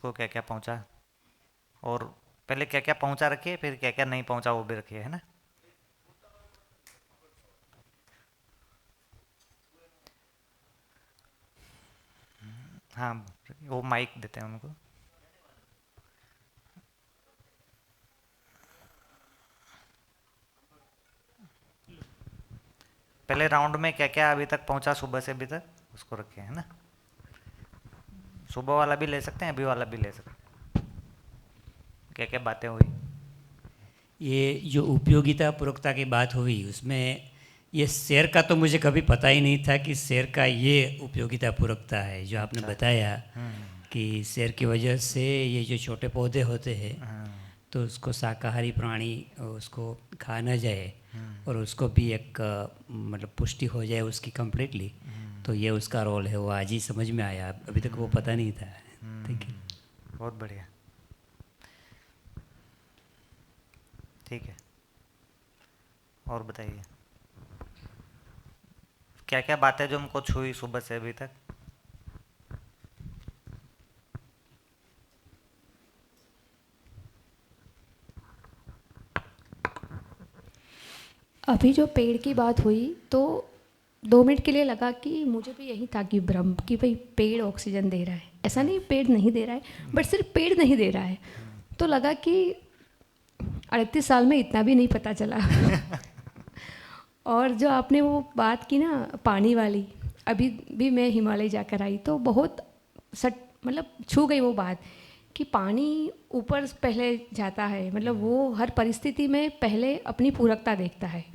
किसको क्या क्या पहुंचा, और पहले क्या क्या पहुंचा रखिए, फिर क्या क्या नहीं पहुंचा वो भी रखिए, है ना। हाँ, वो माइक देते हैं उनको। पहले राउंड में क्या क्या अभी तक पहुंचा सुबह से अभी तक, उसको रखिए, है ना। सुबह वाला भी ले सकते हैं, अभी वाला भी ले सकते हैं, क्या क्या बातें हुई। ये जो उपयोगिता पूर्वकता की बात हुई उसमें ये शेर का तो मुझे कभी पता ही नहीं था कि शेर का ये उपयोगिता पूर्वकता है जो आपने अच्छा। बताया, हम्म। कि शेर की वजह से ये जो छोटे पौधे होते हैं हम्म। तो उसको शाकाहारी प्राणी उसको खा ना जाए हम्म। और उसको भी एक मतलब पुष्टि हो जाए उसकी कंप्लीटली। तो ये उसका रोल है, वो आज ही समझ में आया, अभी तक वो पता नहीं था। Thank you. बहुत बढ़िया। ठीक है, और बताइए क्या क्या बातें जो हमको छुई सुबह से अभी तक। अभी जो पेड़ की बात हुई तो 2 मिनट के लिए लगा कि मुझे भी यही था कि भ्रम कि भाई पेड़ ऑक्सीजन दे रहा है, ऐसा नहीं पेड़ नहीं दे रहा है, बट सिर्फ पेड़ नहीं दे रहा है। तो लगा कि 38 साल में इतना भी नहीं पता चला। और जो आपने वो बात की ना पानी वाली, अभी भी मैं हिमालय जाकर आई तो बहुत सट मतलब छू गई वो बात कि पानी ऊपर पहले जाता है, मतलब वो हर परिस्थिति में पहले अपनी पूरकता देखता है।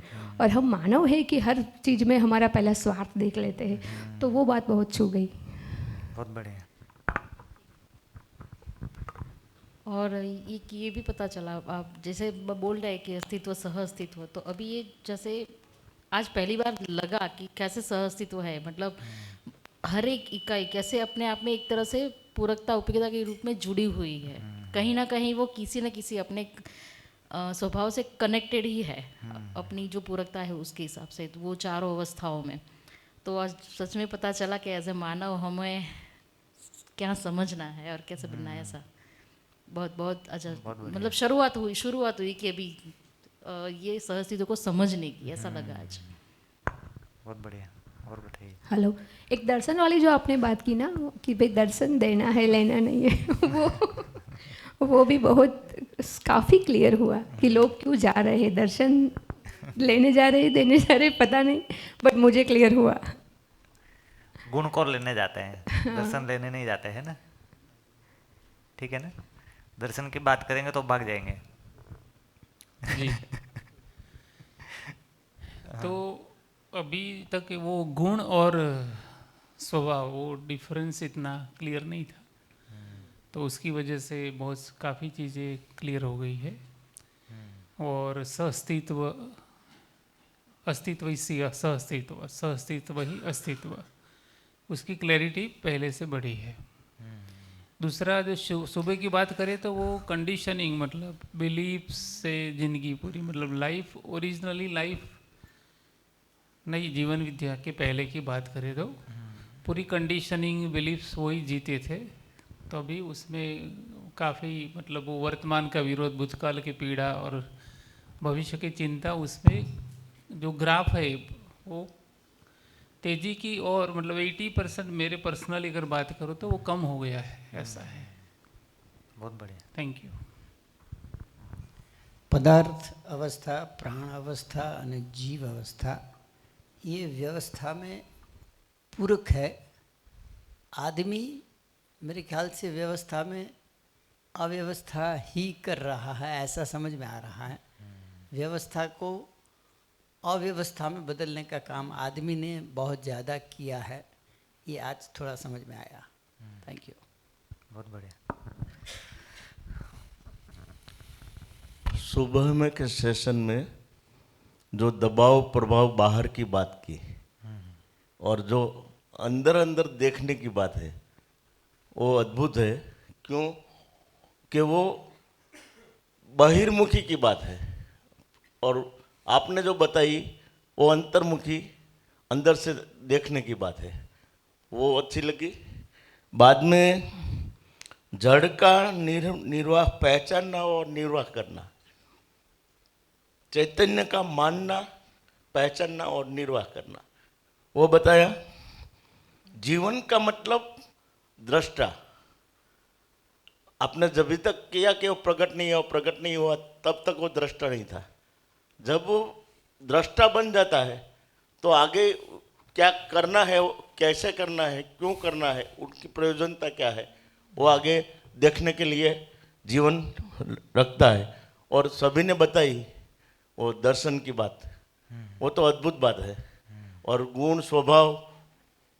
और हम मानव है कि हर चीज़ में हमारा पहला स्वार्थ देख लेते हैं, तो वो बात बहुत छू गई। बहुत बढ़िया। और ये भी पता चला, आप जैसे बोल रहे हैं कि अस्तित्व सह अस्तित्व, तो अभी ये जैसे आज पहली बार लगा कि कैसे सह अस्तित्व है, मतलब हर एक इकाई कैसे अपने आप में एक तरह से पूरकता उपयोगिता के रूप में जुड़ी हुई है। कहीं ना कहीं वो किसी न किसी अपने स्वभाव से कनेक्टेड ही है, अपनी जो पूरकता है उसके हिसाब से, तो वो चारों अवस्थाओं में। तो आज सच में पता चला कि एज ए मानव हमें क्या समझना है और कैसे बनना है ऐसा। बहुत बहुत अच्छा, बहुत मतलब बढ़िया। शुरुआत हुई कि अभी ये सहस्तित्व को समझने की, ऐसा लगा आज। बहुत बढ़िया, और बताइए। हेलो, एक दर्शन वाली जो आपने बात की ना कि भाई दर्शन देना है लेना नहीं है, वो भी बहुत काफ़ी क्लियर हुआ कि लोग क्यों जा रहे हैं दर्शन लेने जा रहे हैं, देने जा रहे हैं, पता नहीं, बट मुझे क्लियर हुआ। गुण को लेने जाते हैं, दर्शन लेने नहीं जाते हैं ना। ठीक है ना, दर्शन की बात करेंगे तो भाग जाएंगे। जी। तो अभी तक वो गुण और स्वभाव वो डिफरेंस इतना क्लियर नहीं था, तो उसकी वजह से बहुत काफ़ी चीज़ें क्लियर हो गई है। और सहअस्तित्व, अस्तित्व ही सहअस्तित्व, सहअस्तित्व ही अस्तित्व, उसकी क्लैरिटी पहले से बढ़ी है। दूसरा जो सुबह की बात करें तो वो कंडीशनिंग, मतलब बिलीफ से ज़िंदगी पूरी, मतलब लाइफ ओरिजिनली लाइफ नहीं, जीवन विद्या के पहले की बात करें तो पूरी कंडीशनिंग बिलीफ्स वही जीते थे। तो अभी उसमें काफ़ी, मतलब वो वर्तमान का विरोध, भूतकाल की पीड़ा और भविष्य की चिंता, उसमें जो ग्राफ है वो तेजी की, और मतलब 80% मेरे पर्सनली अगर बात करूँ तो वो कम हो गया है, ऐसा है। बहुत बढ़िया। Thank you. પદાર્થ અવસ્થા, પ્રાણ અવસ્થા અને જીવ અવસ્થા ये व्यवस्था में पूरक है। आदमी मेरे ख्याल से व्यवस्था में अव्यवस्था ही कर रहा है, ऐसा समझ में आ रहा है। व्यवस्था को अव्यवस्था में बदलने का काम आदमी ने बहुत ज़्यादा किया है, ये आज थोड़ा समझ में आया। Thank you. बहुत बढ़िया। सुबह में के सेशन में जो दबाव प्रभाव बाहर की बात की और जो अंदर अंदर देखने की बात है वो अद्भुत है। क्यों कि वो बहिर्मुखी की बात है, और आपने जो बताई वो अंतर्मुखी, अंदर से देखने की बात है, वो अच्छी लगी। बाद में जड़ का निर्वाह पहचानना और निर्वाह करना, चैतन्य का मानना, पहचानना और निर्वाह करना, वो बताया। जीवन का मतलब दृष्टा। आपने जब तक किया कि वो प्रकट नहीं हुआ तब तक वो दृष्टा नहीं था। जब वो दृष्टा बन जाता है तो आगे क्या करना है, कैसे करना है, क्यों करना है, उनकी प्रयोजनता क्या है, वो आगे देखने के लिए जीवन रखता है। और सभी ने बताई वो दर्शन की बात, वो तो अद्भुत बात है। और गुण स्वभाव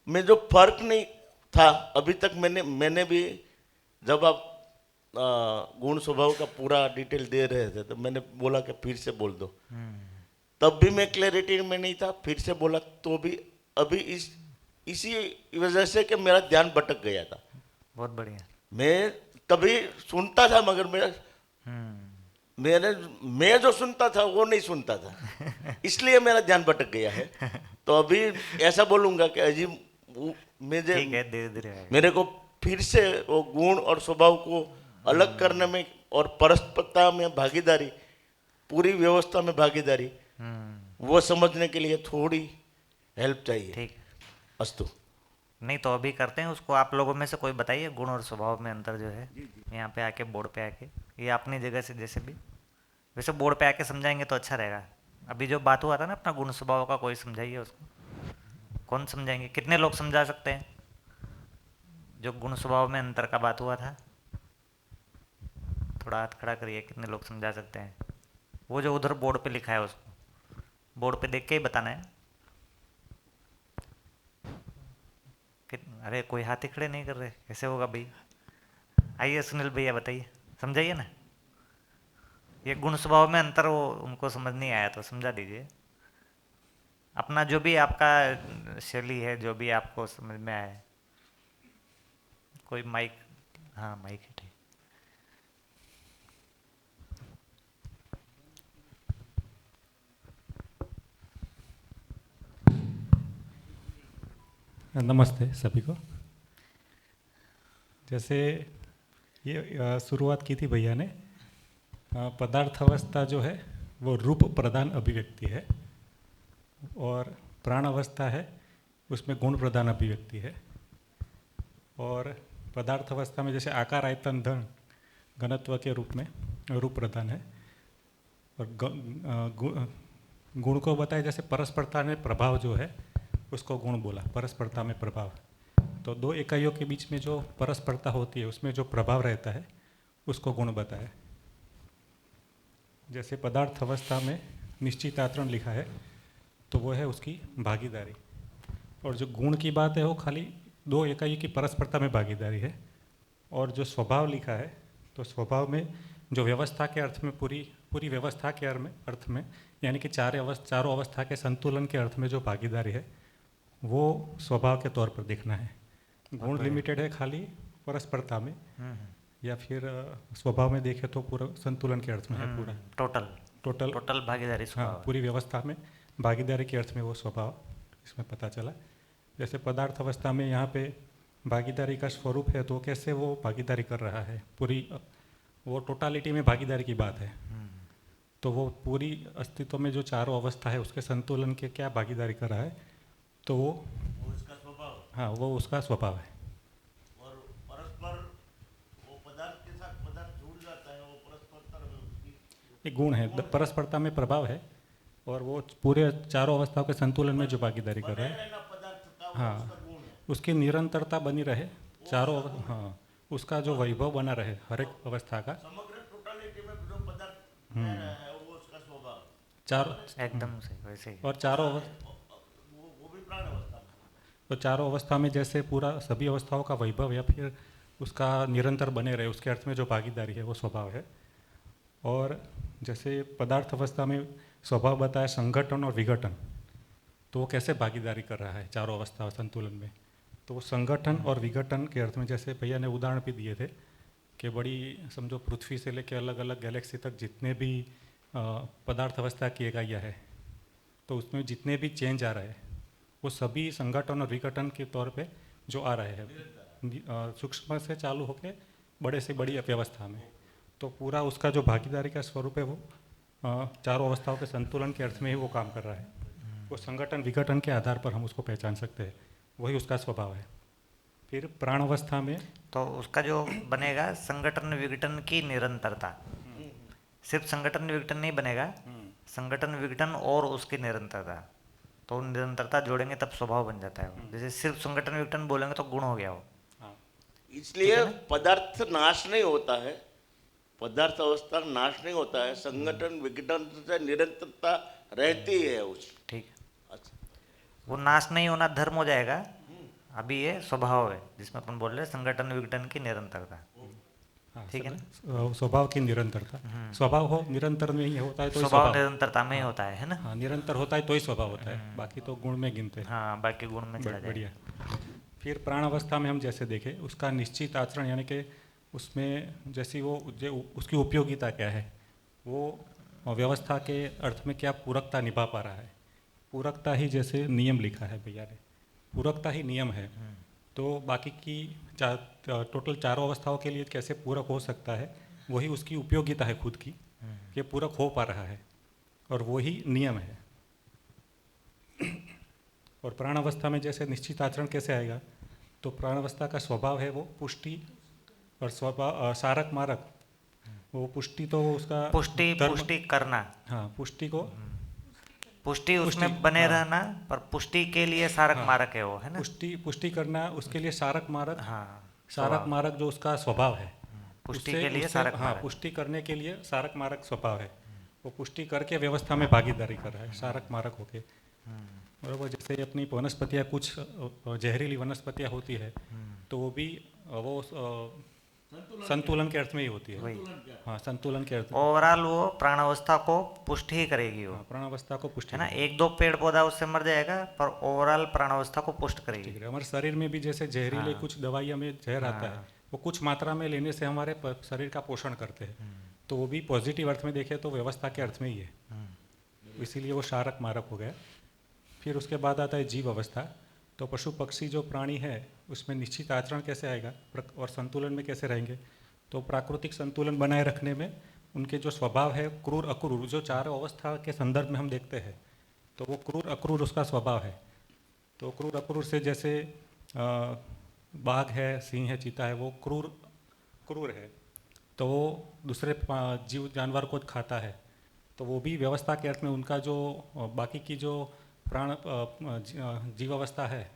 में जो फर्क नहीं था अभी तक, मैंने भी जब आप गुण स्वभाव का पूरा डिटेल दे रहे थे तो मैंने बोला कि फिर से बोल दो, तब भी मैं क्लैरिटी में नहीं था, फिर से बोला तो भी अभी इसी वजह से कि मेरा ध्यान भटक गया था। बहुत बढ़िया। मैं तभी सुनता था मगर मैं जो सुनता था वो नहीं सुनता था, इसलिए मेरा ध्यान भटक गया है। तो अभी ऐसा बोलूंगा कि अजीब ठीक है, धीरे धीरे आएगा। मेरे को फिर से वो गुण और स्वभाव को अलग करने में और परस्परता में भागीदारी, पूरी व्यवस्था में भागीदारी, वो समझने के लिए थोड़ी हेल्प चाहिए। ठीक। अस्तु। नहीं तो अभी करते हैं उसको। आप लोगों में से कोई बताइए गुण और स्वभाव में अंतर जो है, यहाँ पे आके, बोर्ड पे आके, ये अपनी जगह से जैसे भी, वैसे बोर्ड पे आके समझाएंगे तो अच्छा रहेगा। अभी जो बात हुआ था ना अपना गुण स्वभाव का, कोई समझाइए उसको। कौन समझाएंगे? कितने लोग समझा सकते हैं जो गुण स्वभाव में अंतर का बात हुआ था? थोड़ा हाथ खड़ा करिए, कितने लोग समझा सकते हैं? वो जो उधर बोर्ड पे लिखा है उसको बोर्ड पे देख के ही बताना है। अरे कोई हाथ ही खड़े नहीं कर रहे, कैसे होगा भाई? आइए सुनील भैया बताइए, समझाइए ना। ये गुण स्वभाव में अंतर, वो उनको समझ नहीं आया तो समझा दीजिए। अपना जो भी आपका शैली है, जो भी आपको समझ में आए। कोई माइक, हाँ माइक है, ठीक। नमस्ते सभी को। जैसे ये शुरुआत की थी भैया ने, पदार्थ अवस्था जो है वो रूप प्रधान अभिव्यक्ति है, और प्राण अवस्था है उसमें गुण प्रधान अभिव्यक्ति है। और पदार्थ अवस्था में जैसे आकार आयतन धन घनत्व के रूप में रूप प्रधान है, और गुण को बताया जैसे परस्परता में प्रभाव जो है उसको गुण बोला, परस्परता में प्रभाव। तो दो इकाइयों के बीच में जो परस्परता होती है उसमें जो प्रभाव रहता है उसको गुण बताया। जैसे पदार्थ अवस्था में निश्चित आचरण लिखा है तो वो है उसकी भागीदारी, और जो गुण की बात है वो खाली दो इकाइयों की परस्परता में भागीदारी है। और जो स्वभाव लिखा है तो स्वभाव में जो व्यवस्था के अर्थ में पूरी व्यवस्था के अर्थ में यानी कि चारों अवस्था के संतुलन के अर्थ में जो भागीदारी है वो स्वभाव के तौर पर देखना है। गुण लिमिटेड है खाली परस्परता में, या फिर स्वभाव में देखें तो पूरा संतुलन के अर्थ में है, पूरा टोटल भागीदारी। हाँ, पूरी व्यवस्था में भागीदारी के अर्थ में वो स्वभाव इसमें पता चला। जैसे पदार्थ अवस्था में यहाँ पे भागीदारी का स्वरूप है तो कैसे वो भागीदारी कर रहा है, पूरी वो टोटालिटी में भागीदारी की बात है। तो वो पूरी अस्तित्व में जो चारों अवस्था है उसके संतुलन के क्या भागीदारी कर रहा है, तो वो उसका स्वभाव, हाँ वो उसका स्वभाव है। और परस्पर वो पदार्थ के साथ पदार्थ जुड़ जाता है, वो परस्परता में उसकी एक गुण है, परस्परता में प्रभाव है, और वो पूरे चारों अवस्थाओं के संतुलन में जो भागीदारी कर रहा है, हाँ उसकी निरंतरता बनी रहे चारों, हाँ उसका जो वैभव बना रहे हर एक अवस्था का, समग्र टोटालिटी में जो पदार्थ है वो उसका स्वभाव, चारों एकदम से वैसे ही। और चारों वो भी प्राण अवस्था में। तो चारों अवस्था में जैसे पूरा सभी अवस्थाओं का वैभव या फिर उसका निरंतर बने रहे उसके अर्थ में जो भागीदारी है वो स्वभाव है। और जैसे पदार्थ अवस्था में स्वभाव बताया संगठन और विघटन, तो वो कैसे भागीदारी कर रहा है चारों अवस्था संतुलन में। तो वो संगठन और विघटन के अर्थ में जैसे भैया ने उदाहरण भी दिए थे कि बड़ी समझो पृथ्वी से लेकर अलग अलग गैलेक्सी तक जितने भी पदार्थ अवस्था की इकाइयाँ है तो उसमें जितने भी चेंज आ रहे हैं वो सभी संगठन और विघटन के तौर पे जो आ रहे हैं, सूक्ष्म से चालू होके बड़े से बड़ी व्यवस्था में। तो पूरा उसका जो भागीदारी का स्वरूप है वो चारों अवस्थाओं के संतुलन के अर्थ में ही वो काम कर रहा है। वो संगठन विघटन के आधार पर हम उसको पहचान सकते हैं, वही उसका स्वभाव है। फिर प्राण अवस्था में तो उसका जो बनेगा संगठन विघटन की निरंतरता, सिर्फ संगठन विघटन नहीं बनेगा, संगठन विघटन और उसकी निरंतरता, तो निरंतरता जोड़ेंगे तब स्वभाव बन जाता है वो। जैसे सिर्फ संगठन विघटन बोलेंगे तो गुण हो गया वो। इसलिए पदार्थ नाश नहीं होता है, पदार्थ अवस्था नाश नहीं होता है, संगठन विघटन से निरंतरता रहती है उस। ठीक है, अच्छा, वो नाश नहीं होना धर्म हो जाएगा। अभी ये स्वभाव है जिसमें अपन बोल रहे हैं संगठन विघटन की निरंतरता। ठीक है ना, स्वभाव की निरंतरता। स्वभाव हो निरंतर में ही होता है तो ही स्वभाव निरंतरता में ही होता है ना। हाँ, निरंतर होता है तो ही स्वभाव होता है, बाकी तो गुण में गिनते हैं। हाँ, बाकी गुण में चला जाएगा। बढ़िया। फिर प्राण अवस्था में हम जैसे देखें उसका निश्चित आचरण, यानी कि उसमें जैसी वो जो उसकी उपयोगिता क्या है, वो व्यवस्था के अर्थ में क्या पूरकता निभा पा रहा है। पूरकता ही जैसे नियम लिखा है भैया ने, पूरकता ही नियम है। तो बाकी की टोटल चारों अवस्थाओं के लिए कैसे पूरक हो सकता है, वही उसकी उपयोगिता है खुद की, कि पूरक हो पा रहा है, और वही नियम है। और प्राण अवस्था में जैसे निश्चित आचरण कैसे आएगा, तो प्राण अवस्था का स्वभाव है वो पुष्टि और स्वभाव सारक मारक। वो पुष्टि तो उसका पुष्टि करना, हाँ, पुष्टि को पुष्टि उसमें बने रहना, पर पुष्टि के लिए सारक मारक है वो, है ना। पुष्टि करना, उसके लिए सारक मारक। हाँ, सारक मारक जो उसका स्वभाव है, पुष्टि के लिए सारक हाँ, मारक। पुष्टि करने के लिए सारक मारक स्वभाव है। वो पुष्टि करके व्यवस्था में भागीदारी कर रहा है सारक मारक होके। बराबर। जैसे अपनी वनस्पतियाँ, कुछ जहरीली वनस्पतियाँ होती है, तो वो भी वो संतुलन के अर्थ में ही होती है। हाँ, संतुलन के अर्थ में। ओवरऑल वो प्राणावस्था को पुष्टि ही करेगी वो, प्राणावस्था को पुष्टि, है ना। एक दो पेड़ पौधा उससे मर जाएगा, पर ओवरऑल प्राणावस्था को पुष्ट करेगी। हमारे शरीर में भी जैसे जहरीले कुछ दवाइयाँ में जहर आता है, वो कुछ मात्रा में लेने से हमारे शरीर का पोषण करते हैं, तो वो भी पॉजिटिव अर्थ में देखें तो व्यवस्था के अर्थ में ही है, इसीलिए वो सारक मारक हो गया। फिर उसके बाद आता है जीव अवस्था। तो पशु पक्षी जो प्राणी है उसमें निश्चित आचरण कैसे आएगा और संतुलन में कैसे रहेंगे, तो प्राकृतिक संतुलन बनाए रखने में उनके जो स्वभाव है क्रूर अक्रूर, जो चारों अवस्था के संदर्भ में हम देखते हैं, तो वो क्रूर अक्रूर उसका स्वभाव है। तो क्रूर अक्रूर से जैसे बाघ है, सिंह है, चीता है, वो क्रूर है, तो वो दूसरे जीव जानवर को खाता है, तो वो भी व्यवस्था के अर्थ में उनका जो बाकी की जो प्राण जीव अवस्था है,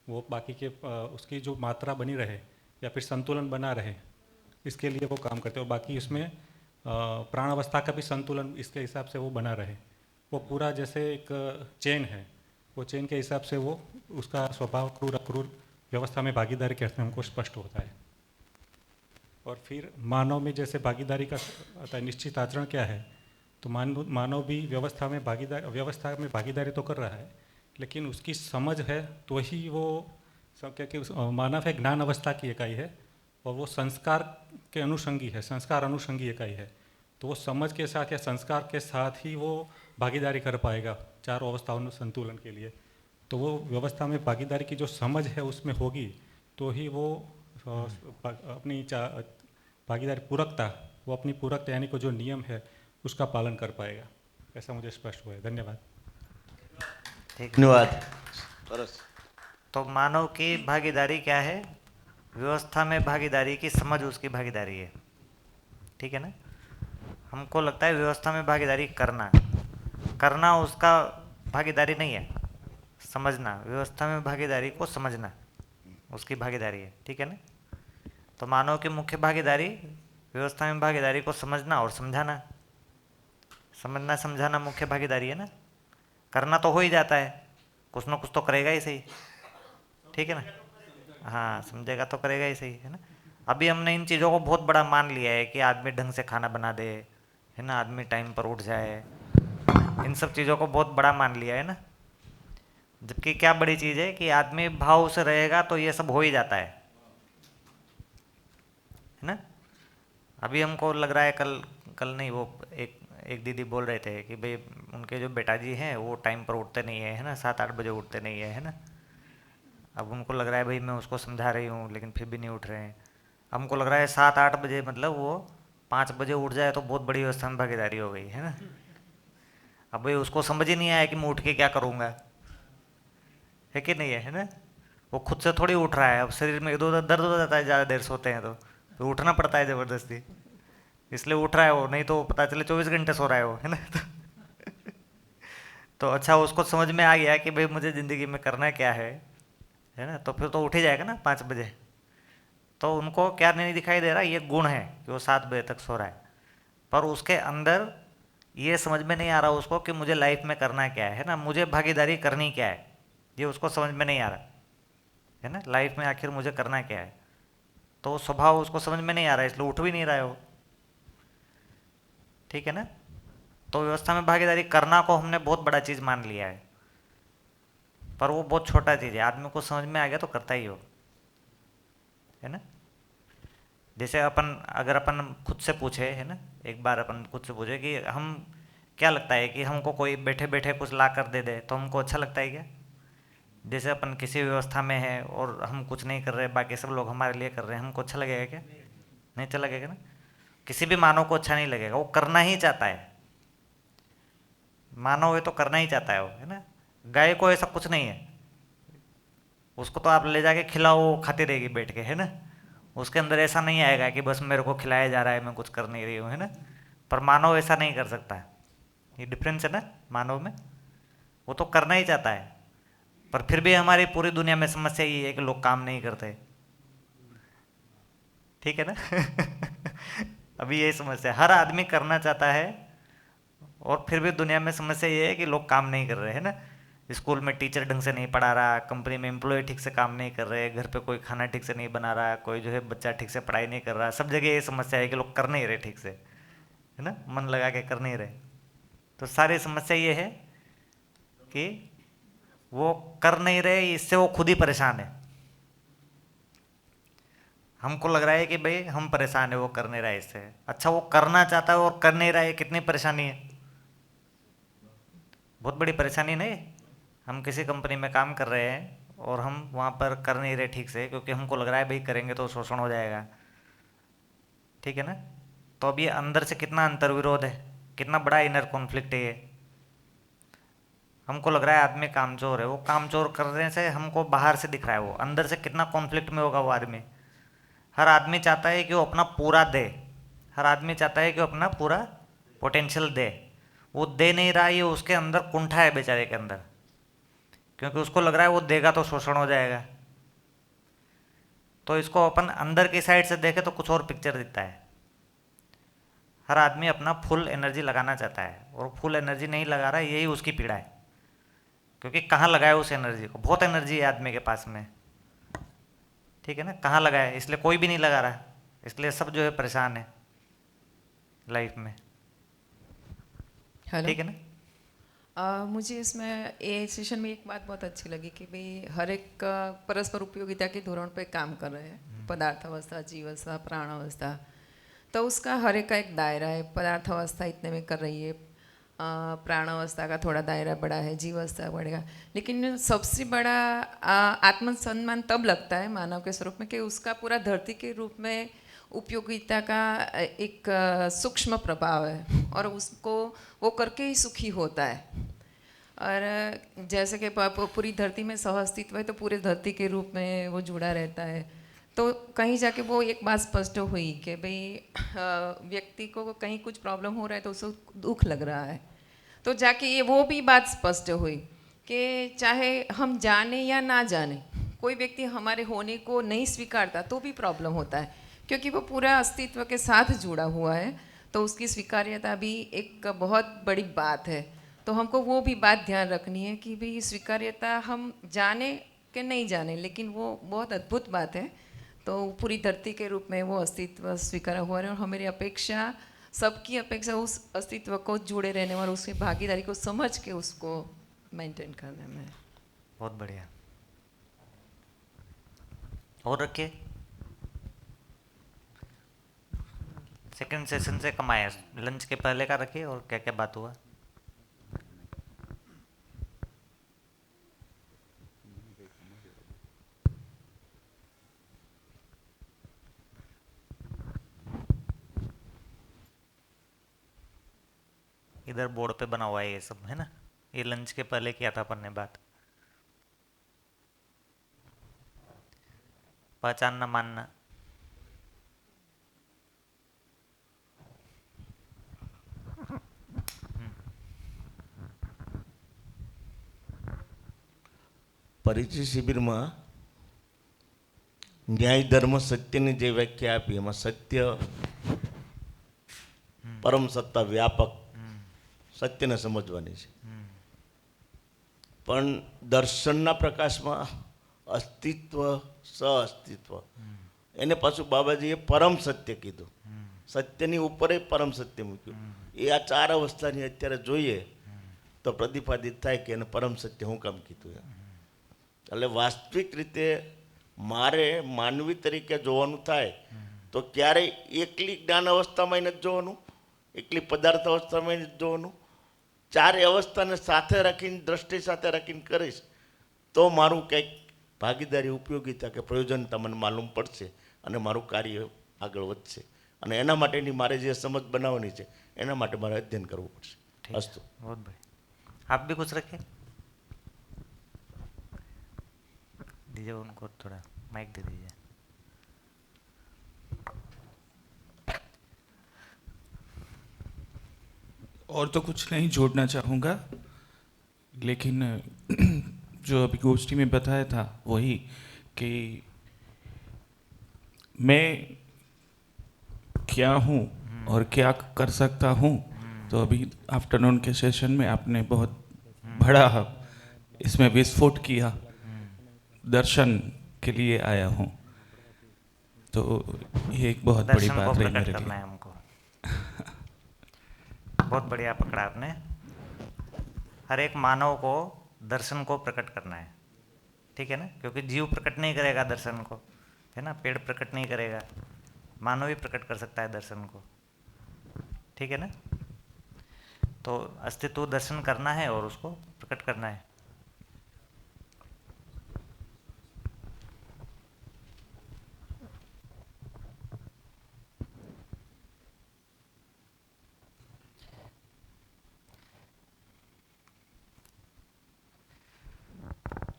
वो बाकी के उसकी जो मात्रा बनी रहे या फिर संतुलन बना रहे, इसके लिए वो काम करते हैं। और बाकी इसमें प्राण अवस्था का भी संतुलन इसके हिसाब से वो बना रहे, वो पूरा जैसे एक चेन है, वो चेन के हिसाब से वो उसका स्वभाव क्रूर अक्रूर व्यवस्था में भागीदारी के अर्थ में हमको स्पष्ट होता है। और फिर मानव में जैसे भागीदारी का आता है, निश्चित आचरण क्या है, तो मानव भी व्यवस्था में भागीदारी तो कर रहा है, लेकिन उसकी समझ है तो ही वो क्योंकि मानव है ज्ञान अवस्था की इकाई है, और वो संस्कार के अनुषंगी है, संस्कार अनुषंगी इकाई है, तो वो समझ के साथ या संस्कार के साथ ही वो भागीदारी कर पाएगा चारों अवस्थाओं में संतुलन के लिए। तो वो व्यवस्था में भागीदारी की जो समझ है उसमें होगी, तो ही वो अपनी भागीदारी पूरकता, वो अपनी पूरकता यानी कि जो नियम है उसका पालन कर पाएगा। ऐसा मुझे स्पष्ट हुआ है। धन्यवाद। धन्यवाद। तो मानव की भागीदारी क्या है, व्यवस्था में भागीदारी की समझ उसकी भागीदारी है, ठीक है ना। हमको लगता है व्यवस्था में भागीदारी करना उसका भागीदारी नहीं है, समझना, व्यवस्था में भागीदारी को समझना उसकी भागीदारी है, ठीक है ना। तो मानव की मुख्य भागीदारी व्यवस्था में भागीदारी को समझना और समझाना, समझना समझाना मुख्य भागीदारी है ना। करना तो हो ही जाता है, कुछ ना कुछ तो करेगा ही सही, ठीक है ना। हाँ, समझेगा तो करेगा ही सही, है ना। अभी हमने इन चीज़ों को बहुत बड़ा मान लिया है कि आदमी ढंग से खाना बना दे, है ना, आदमी टाइम पर उठ जाए, इन सब चीज़ों को बहुत बड़ा मान लिया है ना। जबकि क्या बड़ी चीज़ है कि आदमी भाव से रहेगा तो ये सब हो ही जाता है ना। अभी हमको लग रहा है कल नहीं, वो एक दीदी बोल रहे थे कि भाई उनके जो बेटा जी हैं वो टाइम पर उठते नहीं है ना, 7-8 बजे उठते नहीं है ना। अब उनको लग रहा है भाई मैं उसको समझा रही हूँ लेकिन फिर भी नहीं उठ रहे हैं, हमको लग रहा है 7-8 बजे, मतलब वो 5 बजे उठ जाए तो बहुत बड़ी व्यवस्था में भागीदारी हो गई है ना। अब भाई उसको समझ ही नहीं आया कि मैं उठ के क्या करूँगा, है कि नहीं है ना। वो खुद से थोड़ी उठ रहा है, अब शरीर में इधर उधर दर्द हो जाता है ज़्यादा देर सोते हैं तो उठना पड़ता है ज़बरदस्ती, इसलिए उठ रहा है वो, नहीं तो पता चले 24 घंटे सो रहा है वो, है ना। तो अच्छा उसको समझ में आ गया कि भाई मुझे ज़िंदगी में करना क्या है ना, तो फिर तो उठ ही जाएगा ना 5 बजे। तो उनको क्या नहीं दिखाई दे रहा, ये गुण है कि वो 7 बजे तक सो रहा है, पर उसके अंदर ये समझ में नहीं आ रहा उसको कि मुझे लाइफ में करना क्या है ना, मुझे भागीदारी करनी क्या है, ये उसको समझ में नहीं आ रहा है ना। लाइफ में आखिर मुझे करना क्या है, तो वो स्वभाव उसको समझ में नहीं आ रहा है, इसलिए उठ भी नहीं रहा है वो, ठीक है ना। तो व्यवस्था में भागीदारी करना को हमने बहुत बड़ा चीज़ मान लिया है, पर वो बहुत छोटा चीज़ है, आदमी को समझ में आ गया तो करता ही हो, है ना। जैसे अगर अपन खुद से पूछे, है ना, एक बार अपन खुद से पूछे कि हम क्या लगता है कि हमको कोई बैठे बैठे कुछ ला कर दे दे तो हमको अच्छा लगता है क्या। जैसे अपन किसी व्यवस्था में है और हम कुछ नहीं कर रहे, बाकी सब लोग हमारे लिए कर रहे हैं, हमको अच्छा लगेगा क्या, नहीं अच्छा लगेगा ना। किसी भी मानव को अच्छा नहीं लगेगा, वो करना ही चाहता है, मानव है तो करना ही चाहता है वो, है ना। गाय को ऐसा कुछ नहीं है, उसको तो आप ले जाके खिलाओ वो खाती रहेगी बैठ के, है ना। उसके अंदर ऐसा नहीं आएगा कि बस मेरे को खिलाया जा रहा है मैं कुछ कर नहीं रही हूँ, है ना। पर मानव ऐसा नहीं कर सकता, ये डिफरेंस है ना मानव में, वो तो करना ही चाहता है। पर फिर भी हमारी पूरी दुनिया में समस्या ये है कि लोग काम नहीं करते, ठीक है ना। अभी यही समस्या, हर आदमी करना चाहता है और फिर भी दुनिया में समस्या ये है कि लोग काम नहीं कर रहे, है ना। स्कूल में टीचर ढंग से नहीं पढ़ा रहा, कंपनी में एम्प्लॉय ठीक से काम नहीं कर रहे, घर पे कोई खाना ठीक से नहीं बना रहा, कोई जो है बच्चा ठीक से पढ़ाई नहीं कर रहा, सब जगह ये समस्या है कि लोग कर नहीं रहे ठीक से, है ना, मन लगा के कर नहीं रहे। तो सारी समस्या ये है कि वो कर नहीं रहे, इससे वो खुद ही परेशान है। हमको लग रहा है कि भाई हम परेशान है, वो कर नहीं रहा है इससे। अच्छा वो करना चाहता है और कर नहीं रहा है, कितनी परेशानी है, बहुत बड़ी परेशानी नहीं। हम किसी कंपनी में काम कर रहे हैं और हम वहाँ पर कर नहीं रहे ठीक से, क्योंकि हमको लग रहा है भाई करेंगे तो शोषण हो जाएगा, ठीक है ना। तो अब ये अंदर से कितना अंतर्विरोध है, कितना बड़ा इनर कॉन्फ्लिक्ट है ये। हमको लग रहा है आदमी कामचोर है, वो कामचोर करने से हमको बाहर से दिख रहा है, वो अंदर से कितना कॉन्फ्लिक्ट में होगा वो आदमी। हर आदमी चाहता है कि वो अपना पूरा दे, हर आदमी चाहता है कि वो अपना पूरा पोटेंशियल दे, वो दे नहीं रहा, ये उसके अंदर कुंठा है बेचारे के अंदर, क्योंकि उसको लग रहा है वो देगा तो शोषण हो जाएगा। तो इसको अपन अंदर की साइड से देखें तो कुछ और पिक्चर दिखता है। हर आदमी अपना फुल एनर्जी लगाना चाहता है और फुल एनर्जी नहीं लगा रहा है, यही उसकी पीड़ा है, क्योंकि कहाँ लगाए उस एनर्जी को, बहुत एनर्जी है आदमी के पास में, ठीक है ना, कहाँ लगाए, इसलिए कोई भी नहीं लगा रहा, इसलिए सब जो है परेशान है लाइफ में, हेलो। ठीक है ना। मुझे इसमें ये सेशन में एक बात बहुत अच्छी लगी कि भाई हर एक परस्पर उपयोगिता के धोरण पे काम कर रहे हैं, पदार्थ अवस्था, जीवावस्था, प्राण अवस्था, तो उसका हर एक का एक दायरा है। पदार्थ अवस्था इतने में कर रही है, प्राण अवस्था का थोड़ा दायरा बड़ा है, जीवावस्था बढ़ेगा, लेकिन सबसे बड़ा आत्मसम्मान तब लगता है मानव के स्वरूप में कि उसका पूरा धरती के रूप में उपयोगिता का एक सूक्ष्म प्रभाव है और उसको वो करके ही सुखी होता है। और जैसे कि पूरी धरती में सह अस्तित्व है तो पूरे धरती के रूप में वो जुड़ा रहता है। तो कहीं जाके वो एक बात स्पष्ट हुई कि भाई व्यक्ति को कहीं कुछ प्रॉब्लम हो रहा है तो उसको दुख लग रहा है, तो जाके ये वो भी बात स्पष्ट हुई कि चाहे हम जाने या ना जाने, कोई व्यक्ति हमारे होने को नहीं स्वीकारता तो भी प्रॉब्लम होता है, क्योंकि वो पूरा अस्तित्व के साथ जुड़ा हुआ है। तो उसकी स्वीकार्यता भी एक बहुत बड़ी बात है। तो हमको वो भी बात ध्यान रखनी है कि भाई स्वीकार्यता हम जाने के नहीं जाने, लेकिन वो बहुत अद्भुत बात है। तो पूरी धरती के रूप में वो अस्तित्व स्वीकार हुआ है और हमारी अपेक्षा, सबकी अपेक्षा उस अस्तित्व को जुड़े रहने और उसकी भागीदारी को समझ के उसको मेंटेन करने में। बहुत बढ़िया, और रखिए। सेकंड सेशन से कम आया, लंच के पहले का रखिए, और क्या क्या बात हुआ। इधर बोर्ड पे बना हुआ है ये सब, है ना। ये लंच के पहले किया था अपन ने बात। पहचानना मानना। પરિચય શિબિરમાં ન્યાય ધર્મ સત્યની જે વ્યાખ્યા આપી એમાં સત્ય પરમ સત્તા વ્યાપક સત્યને સમજવાની છે. પણ દર્શનના પ્રકાશમાં અસ્તિત્વ સહઅસ્તિત્વ એને પાછું બાબાજીએ પરમ સત્ય કીધું. સત્યની ઉપર પરમ સત્ય મૂક્યું. એ આ ચાર અવસ્થાની અત્યારે જોઈએ તો પ્રતિપાદિત થાય કે એને પરમ સત્ય હું કામ કીધું એમ. એટલે વાસ્તવિક રીતે મારે માનવી તરીકે જોવાનું થાય તો ક્યારેય એકલી જ્ઞાન અવસ્થામાં નથી જોવાનું, એકલી પદાર્થ અવસ્થામાં નથી જોવાનું. ચારે અવસ્થાને સાથે રાખીને દ્રષ્ટિ સાથે રાખીને કરીશ તો મારું કંઈક ભાગીદારી ઉપયોગિતા કે પ્રયોજનતા મને માલુમ પડશે અને મારું કાર્ય આગળ વધશે. અને એના માટેની મારે જે સમજ બનાવવાની છે એના માટે મારે અધ્યયન કરવું પડશે. અસ્તુ. बहुत बढ़िया। आप भी कुछ रखें, दीजिए उनको थोड़ा माइक दे दीजिए। और तो कुछ नहीं जोड़ना चाहूँगा, लेकिन जो अभी गोष्ठी में बताया था वही कि मैं क्या हूँ और क्या कर सकता हूँ. तो अभी आफ्टरनून के सेशन में आपने बहुत बड़ा इसमें विस्फोट किया. दर्शन के लिए आया हूँ, तो ये एक बहुत बड़ी दर्शन को बात रही प्रकट मेरे करना लिए. है हमको। बहुत बढ़िया पकड़ा आपने। हर एक मानव को दर्शन को प्रकट करना है, ठीक है ना। क्योंकि जीव प्रकट नहीं करेगा दर्शन को, है ना। पेड़ प्रकट नहीं करेगा, मानव ही प्रकट कर सकता है दर्शन को, ठीक है ना। तो अस्तित्व दर्शन करना है और उसको प्रकट करना है।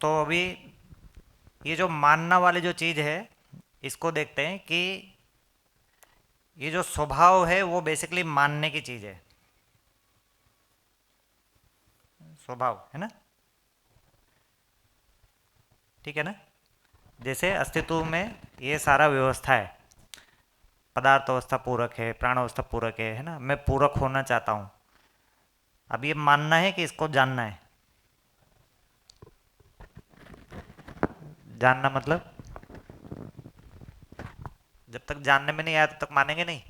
तो अभी ये जो मानना वाली जो चीज़ है इसको देखते हैं कि ये जो स्वभाव है वो बेसिकली मानने की चीज़ है, स्वभाव, है ना, ठीक है ना। जैसे अस्तित्व में ये सारा व्यवस्था है, पदार्थ अवस्था पूरक है, प्राण अवस्था पूरक है ना। मैं पूरक होना चाहता हूँ। अब ये मानना है कि इसको जानना है। जानना मतलब जब तक जानने में नहीं आया तब तक मानेंगे नहीं।